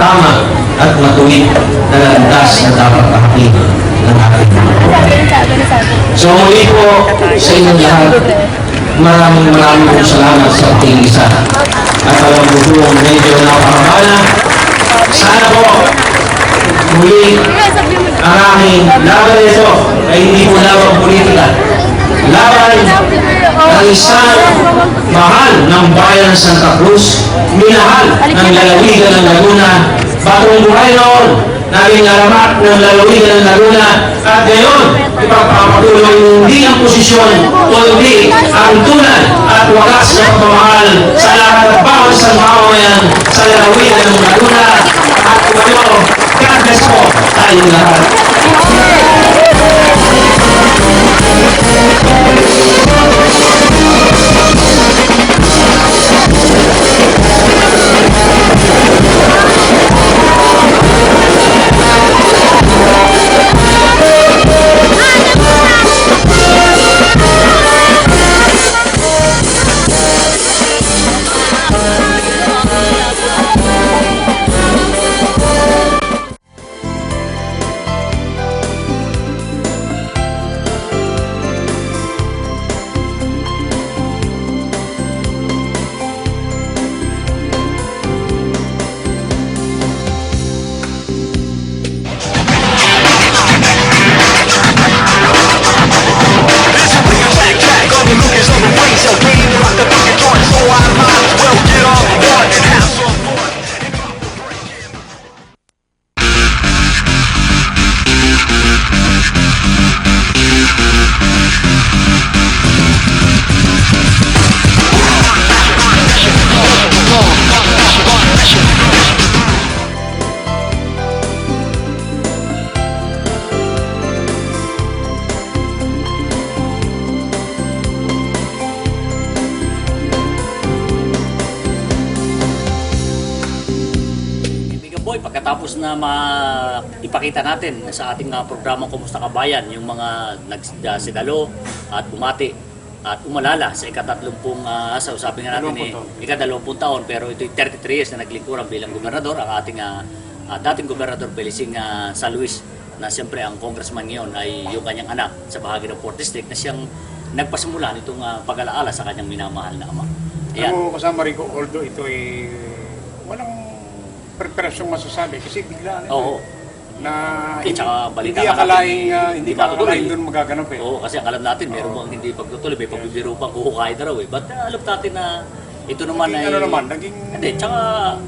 tama at matuwid na landas na dapat hakip ng ating So muli po sa inyong lahat, maraming pong salamat sa ating isa. At alam ko po, medyo napakabala. Sana po, muli, ang aming laban ito ay hindi po laban politika. Laban ng isang mahal ng bayan ng Santa Cruz, minahal ng lalawigan ng Laguna, bagong buhay noon, naging alamat ng lalawigan ng Laguna, at ngayon, ipagpapatuloy hindi ang posisyon, kundi ang tunay at wagas na pamahal sa lahat at bawat isang mamamayan sa lalawigan ng Laguna. At kayo, God bless po tayong lahat. Pagkatapos na ipakita natin sa ating programang Kumusta Kabayan yung mga nagsidalo at bumati at umalala sa ika-30 sa usapin nga natin ika-20 taon, pero ito'y 33 years na naglingkuran bilang gobernador ang ating dating gobernador Belising San Luis, na siyempre ang congressman ngayon ay yung kanyang anak sa bahagi ng 4th District na siyang nagpasimula nitong pag-alaala sa kanyang minamahal na ama. Ano kasama rin ko, although ito ay walang preparasyong masasabi kasi bigla na hindi akalaing doon magaganap eh. Oo, kasi ang alam natin meron bang hindi pagtutuloy, may pagbibiro pang kuhukay na raw eh. But alam natin na ito naman ay... Ano naman, naging... Hindi, tsaka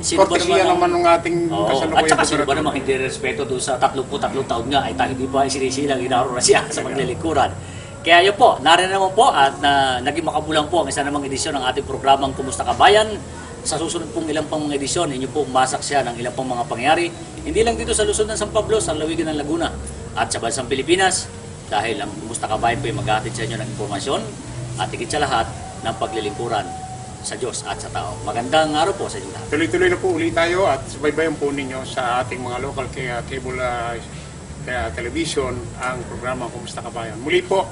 sino ba naman ng ating kasalukuyan. At tsaka sino ba namang hindi respeto doon sa 33 taon nga ay hindi ba sinisilang inaro na siya sa maglilikuran. Kaya yun po, narin naman po at naging makabulang po ang isa namang edisyon ng ating programang Kumusta Kabayan. Sa susunod pong ilang pang mga edisyon, inyo pong masaksihan ng ilang pang mga pangyari. Hindi lang dito sa Luzon ng San Pablo, sa lalawigan ng Laguna at sa bansang Pilipinas. Dahil ang Kumusta Kabayan po ay maghahatid sa inyo ng impormasyon at higit sa lahat ng paglilingkuran sa Diyos at sa tao. Magandang araw po sa inyo lahat. Tuloy-tuloy na po ulit tayo at subaybayan po ninyo sa ating mga local cable television ang programa Kumusta Kabayan. Muli po,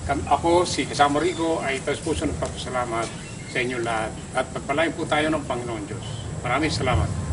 ako si Kasama Rico ay taus-puso nagpapasalamat sa inyo lahat at pagpalain po tayo ng Panginoon Diyos. Maraming salamat.